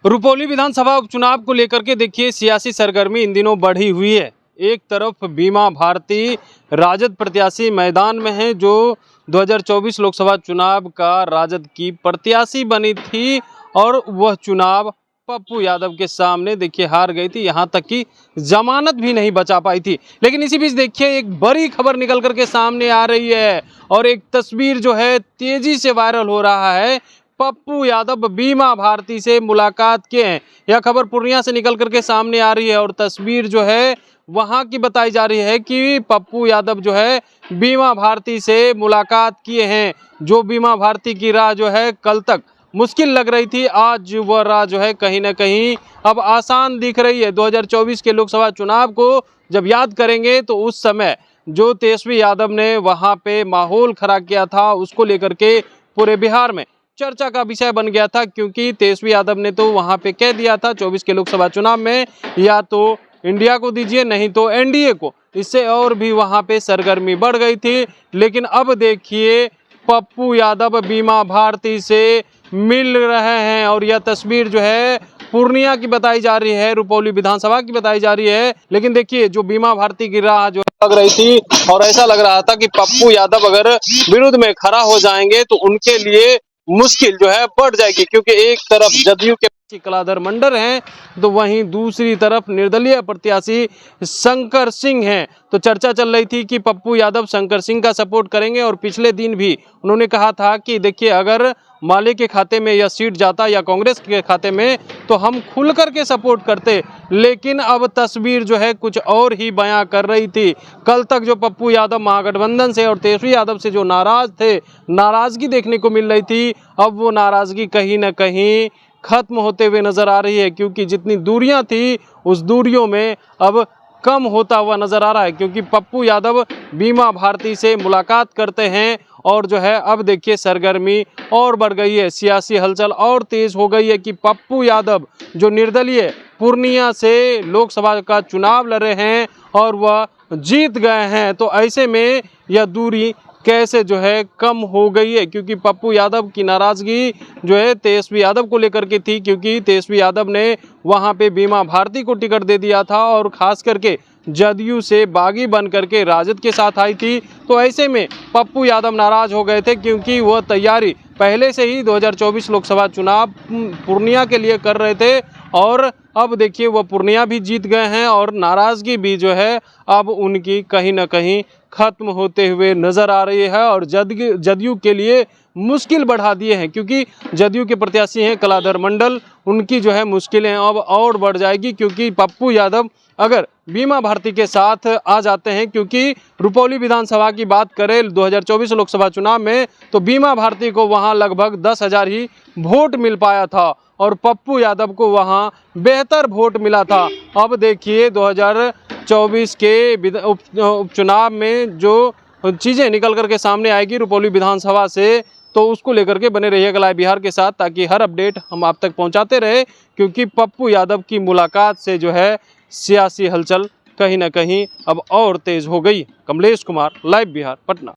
रुपौली विधानसभा उपचुनाव को लेकर के देखिए सियासी सरगर्मी इन दिनों बढ़ी हुई है। एक तरफ बीमा भारती राजद प्रत्याशी मैदान में है जो 2024 लोकसभा चुनाव का राजद की प्रत्याशी बनी थी और वह चुनाव पप्पू यादव के सामने देखिए हार गई थी, यहाँ तक कि जमानत भी नहीं बचा पाई थी। लेकिन इसी बीच देखिए एक बड़ी खबर निकल करके सामने आ रही है और एक तस्वीर जो है तेजी से वायरल हो रहा है। पप्पू यादव बीमा भारती से मुलाकात किए हैं। यह खबर पूर्णिया से निकल करके सामने आ रही है और तस्वीर जो है वहां की बताई जा रही है कि पप्पू यादव जो है बीमा भारती से मुलाकात किए हैं। जो बीमा भारती की राह जो है कल तक मुश्किल लग रही थी, आज वह राह जो है कहीं ना कहीं अब आसान दिख रही है। 2024 के लोकसभा चुनाव को जब याद करेंगे तो उस समय जो तेजस्वी यादव ने वहां पे माहौल खड़ा किया था उसको लेकर के पूरे बिहार में चर्चा का विषय बन गया था, क्योंकि तेजस्वी यादव ने तो वहां पे कह दिया था 24 के लोकसभा चुनाव में या तो इंडिया को दीजिए नहीं तो एनडीए को। इससे और भी वहां पे सरगर्मी बढ़ गई थी। लेकिन अब देखिए पप्पू यादव बीमा भारती से मिल रहे हैं और यह तस्वीर जो है पूर्णिया की बताई जा रही है, रुपौली विधानसभा की बताई जा रही है। लेकिन देखिए जो बीमा भारती की राह जो लग रही थी और ऐसा लग रहा था कि पप्पू यादव अगर विरोध में खड़ा हो जाएंगे तो उनके लिए मुश्किल जो है बढ़ जाएगी, क्योंकि एक तरफ जदयू के कलाधर मंडल हैं तो वहीं दूसरी तरफ निर्दलीय प्रत्याशी शंकर सिंह हैं। तो चर्चा चल रही थी कि पप्पू यादव शंकर सिंह का सपोर्ट करेंगे और पिछले दिन भी उन्होंने कहा था कि देखिए अगर माले के खाते में यह सीट जाता या कांग्रेस के खाते में तो हम खुल करके सपोर्ट करते। लेकिन अब तस्वीर जो है कुछ और ही बयां कर रही थी। कल तक जो पप्पू यादव महागठबंधन से और तेजस्वी यादव से जो नाराज थे, नाराजगी देखने को मिल रही थी, अब वो नाराजगी कहीं ना कहीं खत्म होते हुए नजर आ रही है, क्योंकि जितनी दूरियां थी उस दूरियों में अब कम होता हुआ नजर आ रहा है। क्योंकि पप्पू यादव बीमा भारती से मुलाकात करते हैं और जो है अब देखिए सरगर्मी और बढ़ गई है, सियासी हलचल और तेज हो गई है कि पप्पू यादव जो निर्दलीय पूर्णिया से लोकसभा का चुनाव लड़ रहे हैं और वह जीत गए हैं। तो ऐसे में यह दूरी कैसे जो है कम हो गई है, क्योंकि पप्पू यादव की नाराजगी जो है तेजस्वी यादव को लेकर के थी, क्योंकि तेजस्वी यादव ने वहां पे बीमा भारती को टिकट दे दिया था और खास करके जदयू से बागी बन करके राजद के साथ आई थी। तो ऐसे में पप्पू यादव नाराज हो गए थे, क्योंकि वह तैयारी पहले से ही 2024 लोकसभा चुनाव पूर्णिया के लिए कर रहे थे और अब देखिए वह पूर्णिया भी जीत गए हैं और नाराजगी भी जो है अब उनकी कहीं ना कहीं खत्म होते हुए नजर आ रही है और जदयू के लिए मुश्किल बढ़ा दिए हैं, क्योंकि जदयू के प्रत्याशी हैं कलाधर मंडल, उनकी जो है मुश्किलें अब और बढ़ जाएगी। क्योंकि पप्पू यादव अगर बीमा भारती के साथ आ जाते हैं, क्योंकि रुपौली विधानसभा की बात करें 2024 लोकसभा चुनाव में तो बीमा भारती को वहां लगभग 10,000 ही वोट मिल पाया था और पप्पू यादव को वहां बेहतर वोट मिला था। अब देखिए 2024 के उपचुनाव में जो चीज़ें निकल करके सामने आएगी रुपौली विधानसभा से, तो उसको लेकर के बने रहिएगा लाइव बिहार के साथ, ताकि हर अपडेट हम आप तक पहुंचाते रहे। क्योंकि पप्पू यादव की मुलाकात से जो है सियासी हलचल कहीं ना कहीं अब और तेज हो गई। कमलेश कुमार, लाइव बिहार, पटना।